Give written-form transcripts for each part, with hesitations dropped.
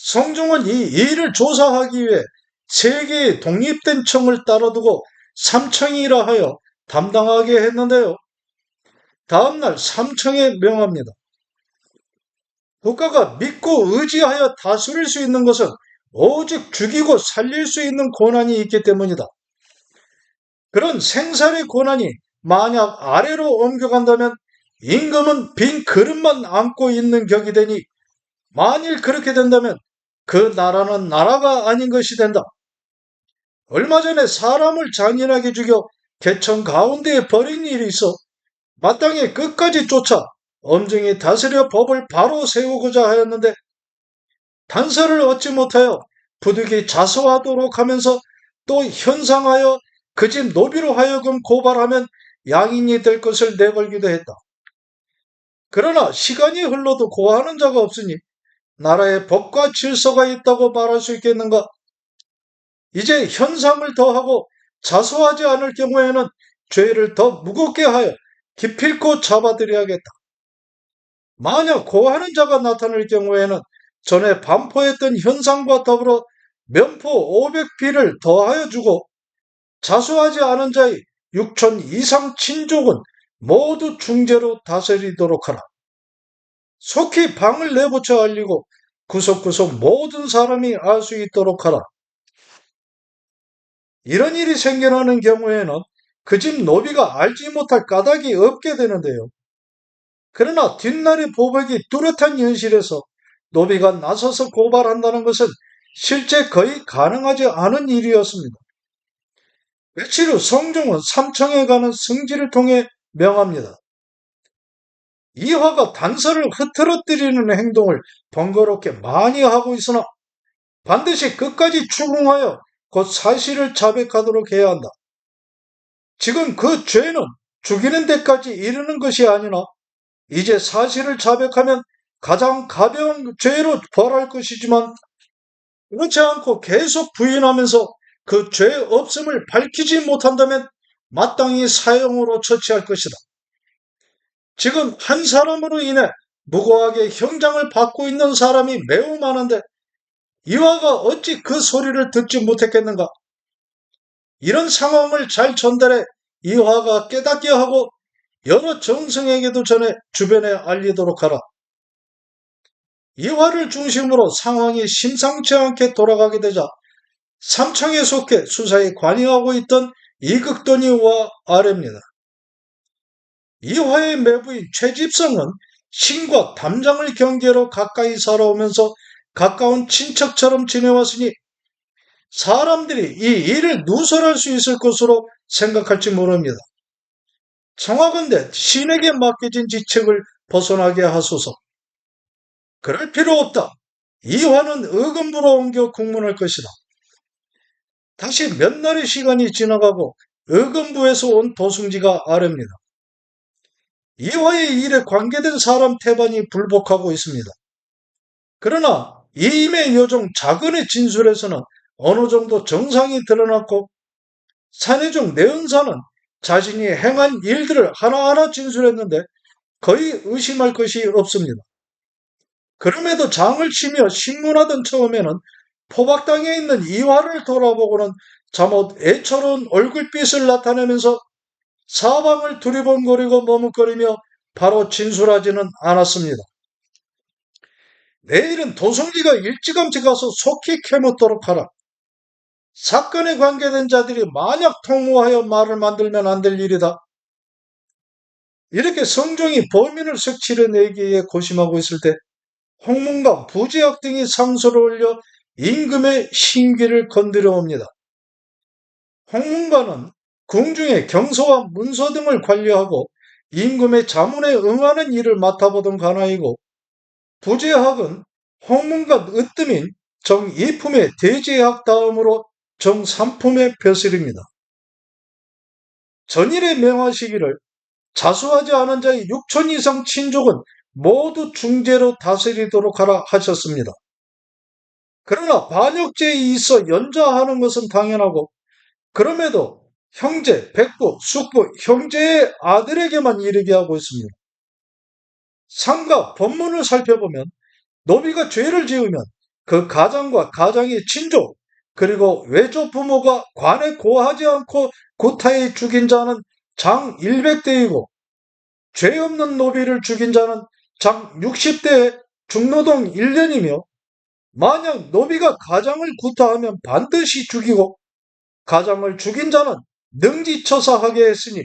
성종은 이 일을 조사하기 위해 세 개의 독립된 청을 따로두고 삼청이라 하여 담당하게 했는데요. 다음날 삼청에 명합니다. 국가가 믿고 의지하여 다스릴 수 있는 것은 오직 죽이고 살릴 수 있는 권한이 있기 때문이다. 그런 생살의 권한이 만약 아래로 옮겨간다면 임금은 빈 그릇만 안고 있는 격이 되니 만일 그렇게 된다면 그 나라는 나라가 아닌 것이 된다. 얼마 전에 사람을 잔인하게 죽여 개천 가운데에 버린 일이 있어 마땅히 끝까지 쫓아 엄정히 다스려 법을 바로 세우고자 하였는데 단서를 얻지 못하여 부득이 자수하도록 하면서 또 현상하여 그 집 노비로 하여금 고발하면 양인이 될 것을 내걸기도 했다. 그러나 시간이 흘러도 고하는 자가 없으니 나라에 법과 질서가 있다고 말할 수 있겠는가? 이제 현상을 더하고 자수하지 않을 경우에는 죄를 더 무겁게 하여 기필코 잡아들여야겠다. 만약 고하는 자가 나타날 경우에는 전에 반포했던 현상과 더불어 면포 500비를 더하여 주고 자수하지 않은 자의 6천 이상 친족은 모두 중재로 다스리도록 하라. 속히 방을 내부쳐 알리고 구석구석 모든 사람이 알 수 있도록 하라. 이런 일이 생겨나는 경우에는 그 집 노비가 알지 못할 까닭이 없게 되는데요. 그러나 뒷날의 보복이 뚜렷한 현실에서 노비가 나서서 고발한다는 것은 실제 거의 가능하지 않은 일이었습니다. 며칠 후 성종은 삼청에 가는 승지를 통해 명합니다. 이화가 단서를 흐트러뜨리는 행동을 번거롭게 많이 하고 있으나 반드시 끝까지 추궁하여 곧 사실을 자백하도록 해야 한다. 지금 그 죄는 죽이는 데까지 이르는 것이 아니나 이제 사실을 자백하면 가장 가벼운 죄로 벌할 것이지만 그렇지 않고 계속 부인하면서 그 죄 없음을 밝히지 못한다면 마땅히 사형으로 처치할 것이다. 지금 한 사람으로 인해 무고하게 형장을 받고 있는 사람이 매우 많은데 이화가 어찌 그 소리를 듣지 못했겠는가? 이런 상황을 잘 전달해 이화가 깨닫게 하고 여러 정승에게도 전해 주변에 알리도록 하라. 이화를 중심으로 상황이 심상치 않게 돌아가게 되자 삼청에 속해 수사에 관여하고 있던 이극돈이와 아래입니다. 이화의 매부인 최집성은 신과 담장을 경계로 가까이 살아오면서 가까운 친척처럼 지내왔으니 사람들이 이 일을 누설할 수 있을 것으로 생각할지 모릅니다. 청하건대 신에게 맡겨진 직책을 벗어나게 하소서. 그럴 필요 없다. 이화는 의금부로 옮겨 국문할 것이다. 다시 몇 날의 시간이 지나가고 의금부에서 온 도승지가 아뢰입니다. 이화의 일에 관계된 사람 태반이 불복하고 있습니다. 그러나 이임의 여종 자근의 진술에서는 어느 정도 정상이 드러났고 사내중 내은사는 자신이 행한 일들을 하나하나 진술했는데 거의 의심할 것이 없습니다. 그럼에도 장을 치며 신문하던 처음에는 포박당에 있는 이화를 돌아보고는 잠옷 애처로운 얼굴빛을 나타내면서 사방을 두리번거리고 머뭇거리며 바로 진술하지는 않았습니다. 내일은 도성지가 일찌감치 가서 속히 캐묻도록 하라. 사건에 관계된 자들이 만약 통모하여 말을 만들면 안 될 일이다. 이렇게 성종이 범인을 색칠해내기 위해 고심하고 있을 때 홍문관, 부지학 등이 상소를 올려 임금의 신기를 건드려 옵니다. 홍문관은 궁중의 경서와 문서 등을 관리하고 임금의 자문에 응하는 일을 맡아보던 관아이고 부지학은 홍문관 으뜸인 정이품의 대제학 다음으로 정삼품의 벼슬입니다. 전일에 명하시기를 자수하지 않은 자의 6천 이상 친족은 모두 중재로 다스리도록 하라 하셨습니다. 그러나 반역죄에 있어 연좌하는 것은 당연하고 그럼에도 형제, 백부, 숙부, 형제의 아들에게만 이르게 하고 있습니다. 상가 법문을 살펴보면 노비가 죄를 지으면 그 가장과 가장의 친족 그리고 외조 부모가 관에 고하지 않고 구타에 죽인 자는 장 100대이고 죄 없는 노비를 죽인 자는 장 60대에 중노동 1년이며 만약 노비가 가장을 구타하면 반드시 죽이고 가장을 죽인 자는 능지처사하게 했으니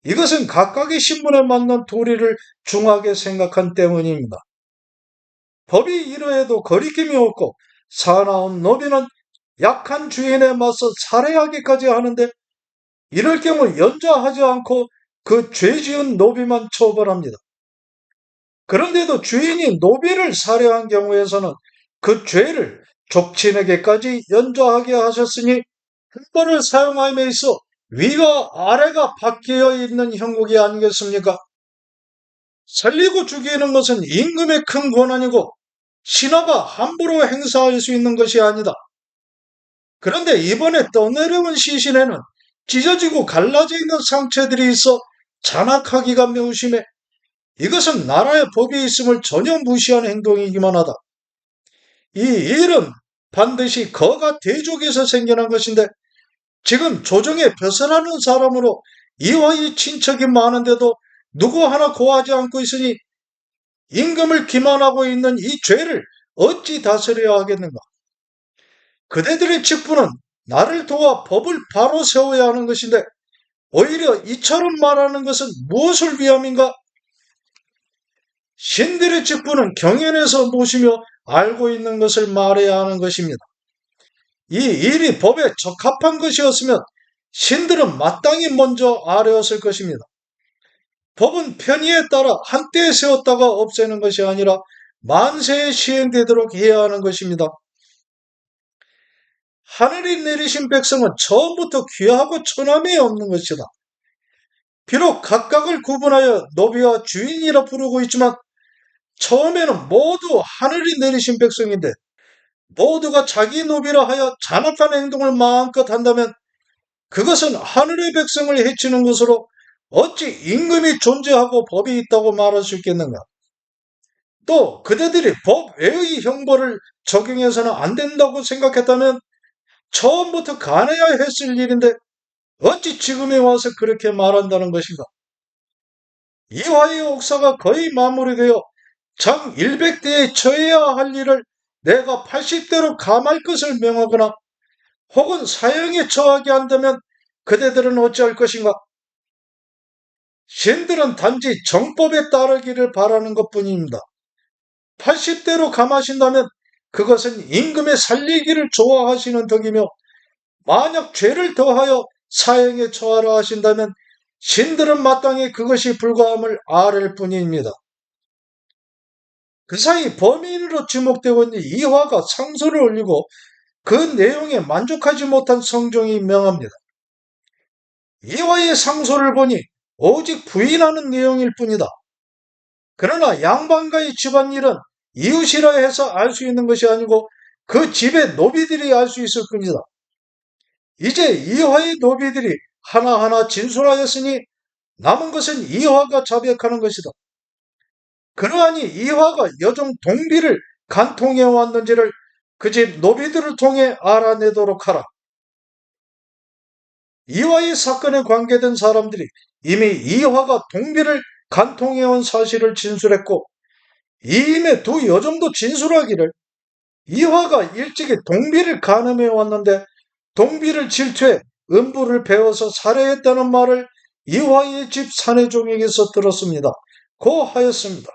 이것은 각각의 신분에 맞는 도리를 중하게 생각한 때문입니다. 법이 이러해도 거리낌이 없고 사나운 노비는 약한 주인에 맞서 살해하기까지 하는데 이럴 경우 연좌하지 않고 그 죄 지은 노비만 처벌합니다. 그런데도 주인이 노비를 살해한 경우에서는 그 죄를 족친에게까지 연좌하게 하셨으니 형벌을 사용함에 있어 위와 아래가 바뀌어 있는 형국이 아니겠습니까? 살리고 죽이는 것은 임금의 큰 권한이고 신하가 함부로 행사할 수 있는 것이 아니다. 그런데 이번에 떠내려온 시신에는 찢어지고 갈라져 있는 상처들이 있어 잔악하기가 매우 심해 이것은 나라의 법이 있음을 전혀 무시한 행동이기만 하다. 이 일은 반드시 거가 대족에서 생겨난 것인데 지금 조정에 벗어나는 사람으로 이화의 친척이 많은데도 누구 하나 고하지 않고 있으니 임금을 기만하고 있는 이 죄를 어찌 다스려야 하겠는가? 그대들의 직분은 나를 도와 법을 바로 세워야 하는 것인데 오히려 이처럼 말하는 것은 무엇을 위함인가? 신들의 직분은 경연에서 모시며 알고 있는 것을 말해야 하는 것입니다. 이 일이 법에 적합한 것이었으면 신들은 마땅히 먼저 아뢰었을 것입니다. 법은 편의에 따라 한때에 세웠다가 없애는 것이 아니라 만세에 시행되도록 해야 하는 것입니다. 하늘이 내리신 백성은 처음부터 귀하고 천함이 없는 것이다. 비록 각각을 구분하여 노비와 주인이라 부르고 있지만 처음에는 모두 하늘이 내리신 백성인데 모두가 자기 노비라 하여 잔악한 행동을 마음껏 한다면 그것은 하늘의 백성을 해치는 것으로 어찌 임금이 존재하고 법이 있다고 말할 수 있겠는가? 또 그대들이 법 외의 형벌을 적용해서는 안 된다고 생각했다면 처음부터 가해야 했을 일인데 어찌 지금에 와서 그렇게 말한다는 것인가? 이화의 옥사가 거의 마무리되어 장 100대에 처해야 할 일을 내가 80대로 감할 것을 명하거나 혹은 사형에 처하게 한다면 그대들은 어찌할 것인가? 신들은 단지 정법에 따르기를 바라는 것뿐입니다. 80대로 감하신다면 그것은 임금의 살리기를 좋아하시는 덕이며 만약 죄를 더하여 사형에 처하라 하신다면 신들은 마땅히 그것이 불가함을 아랠 뿐입니다. 그 사이 범인으로 지목되고 있는 이화가 상소를 올리고 그 내용에 만족하지 못한 성종이 명합니다. 이화의 상소를 보니 오직 부인하는 내용일 뿐이다. 그러나 양반가의 집안일은 이웃이라 해서 알 수 있는 것이 아니고 그 집의 노비들이 알 수 있을 뿐이다. 이제 이화의 노비들이 하나하나 진술하였으니 남은 것은 이화가 자백하는 것이다. 그러하니 이화가 여종 동비를 간통해 왔는지를 그 집 노비들을 통해 알아내도록 하라. 이화의 사건에 관계된 사람들이 이미 이화가 동비를 간통해온 사실을 진술했고 이임의 두 여종도 진술하기를 이화가 일찍이 동비를 간음해 왔는데 동비를 질투해 음부를 베어서 살해했다는 말을 이화의 집 사내종에게서 들었습니다. 고 하였습니다.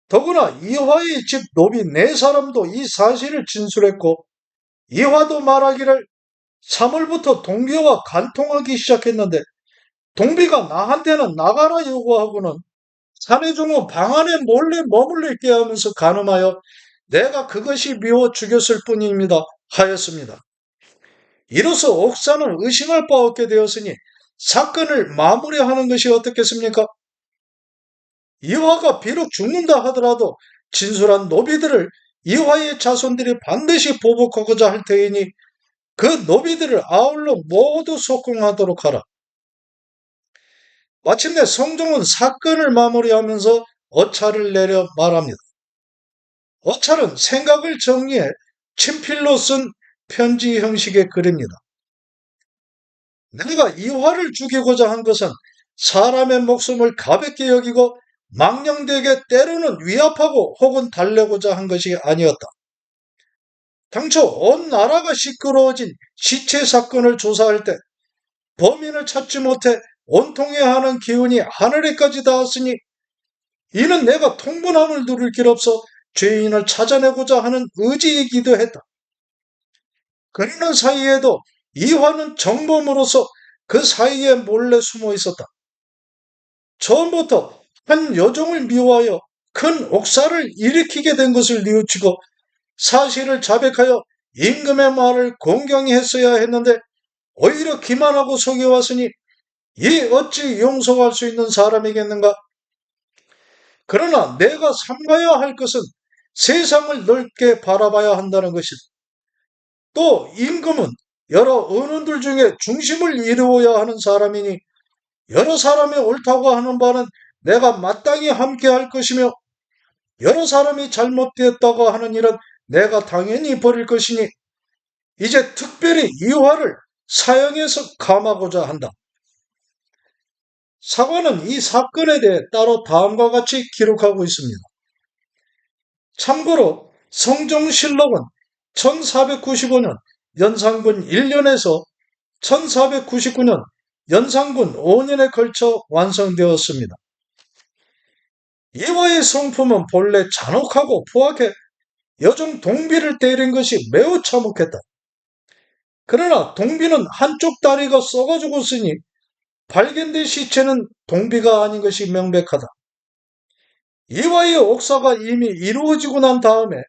더구나 이화의 집 노비 4사람도 이 사실을 진술했고 이화도 말하기를 3월부터 동비와 간통하기 시작했는데 동비가 나한테는 나가라 요구하고는 사내종은 방 안에 몰래 머물러 있게 하면서 간음하여 내가 그것이 미워 죽였을 뿐입니다. 하였습니다. 이로써 옥사는 의심할 바 없게 되었으니 사건을 마무리하는 것이 어떻겠습니까? 이화가 비록 죽는다 하더라도 진술한 노비들을 이화의 자손들이 반드시 보복하고자 할 터이니 그 노비들을 아울러 모두 속궁하도록 하라. 마침내 성종은 사건을 마무리하면서 어차를 내려 말합니다. 어찰은 생각을 정리해 친필로 쓴 편지 형식의 글입니다. 내가 이화를 죽이고자 한 것은 사람의 목숨을 가볍게 여기고 망령되게 때로는 위압하고 혹은 달래고자 한 것이 아니었다. 당초 온 나라가 시끄러워진 시체 사건을 조사할 때 범인을 찾지 못해 원통해하는 기운이 하늘에까지 닿았으니 이는 내가 통분함을 누릴 길 없어 죄인을 찾아내고자 하는 의지이기도 했다. 그러는 사이에도 이화는 정범으로서 그 사이에 몰래 숨어 있었다. 처음부터 한 여종을 미워하여 큰 옥사를 일으키게 된 것을 뉘우치고 사실을 자백하여 임금의 말을 공경히 했어야 했는데 오히려 기만하고 속여왔으니 이 어찌 용서할 수 있는 사람이겠는가? 그러나 내가 삼가야 할 것은 세상을 넓게 바라봐야 한다는 것이다. 또 임금은 여러 언원들 중에 중심을 이루어야 하는 사람이니 여러 사람이 옳다고 하는 바는 내가 마땅히 함께 할 것이며 여러 사람이 잘못되었다고 하는 일은 내가 당연히 버릴 것이니 이제 특별히 이화를 사형에서 감하고자 한다. 사관은 이 사건에 대해 따로 다음과 같이 기록하고 있습니다. 참고로 성종실록은 1495년 연산군 1년에서 1499년 연산군 5년에 걸쳐 완성되었습니다. 이화의 성품은 본래 잔혹하고 포악해 여종 동비를 때린 것이 매우 참혹했다. 그러나 동비는 한쪽 다리가 썩어 죽었으니 발견된 시체는 동비가 아닌 것이 명백하다. 이화의 옥사가 이미 이루어지고 난 다음에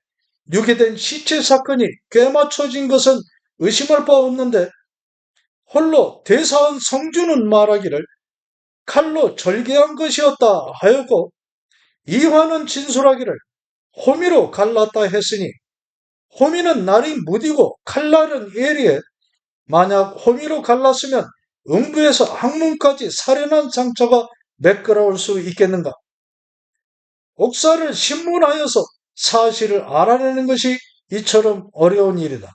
유기된 시체 사건이 꿰맞춰진 것은 의심할 바 없는데 홀로 대사원 성주는 말하기를 칼로 절개한 것이었다 하였고 이화는 진술하기를 호미로 갈랐다 했으니 호미는 날이 무디고 칼날은 예리해 만약 호미로 갈랐으면 음부에서 항문까지 살해난 상처가 매끄러울 수 있겠는가? 옥사를 신문하여서 사실을 알아내는 것이 이처럼 어려운 일이다.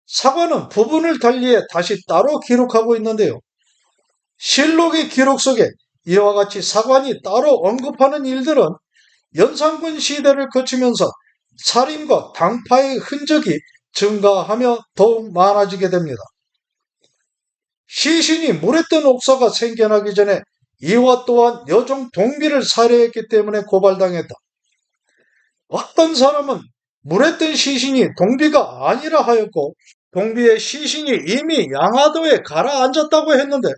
사관은 부분을 달리해 다시 따로 기록하고 있는데요. 실록의 기록 속에 이와 같이 사관이 따로 언급하는 일들은 연산군 시대를 거치면서 살인과 당파의 흔적이 증가하며 더욱 많아지게 됩니다. 시신이 물에 뜬 옥사가 생겨나기 전에 이화 또한 여종 동비를 살해했기 때문에 고발당했다. 어떤 사람은 물에 뜬 시신이 동비가 아니라 하였고 동비의 시신이 이미 양화도에 가라앉았다고 했는데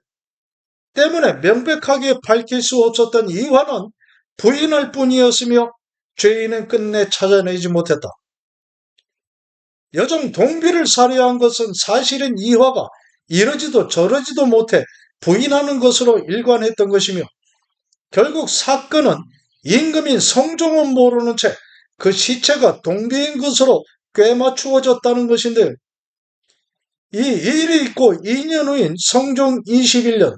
때문에 명백하게 밝힐 수 없었던 이화는 부인할 뿐이었으며 죄인은 끝내 찾아내지 못했다. 여종 동비를 살해한 것은 사실은 이화가 이러지도 저러지도 못해 부인하는 것으로 일관했던 것이며 결국 사건은 임금인 성종은 모르는 채 그 시체가 동비인 것으로 꿰맞추어졌다는 것인데 이 일이 있고 2년 후인 성종 21년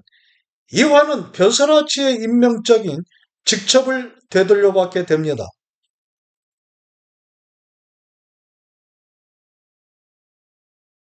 이화는 벼슬아치의 인명적인 직첩을 되돌려받게 됩니다.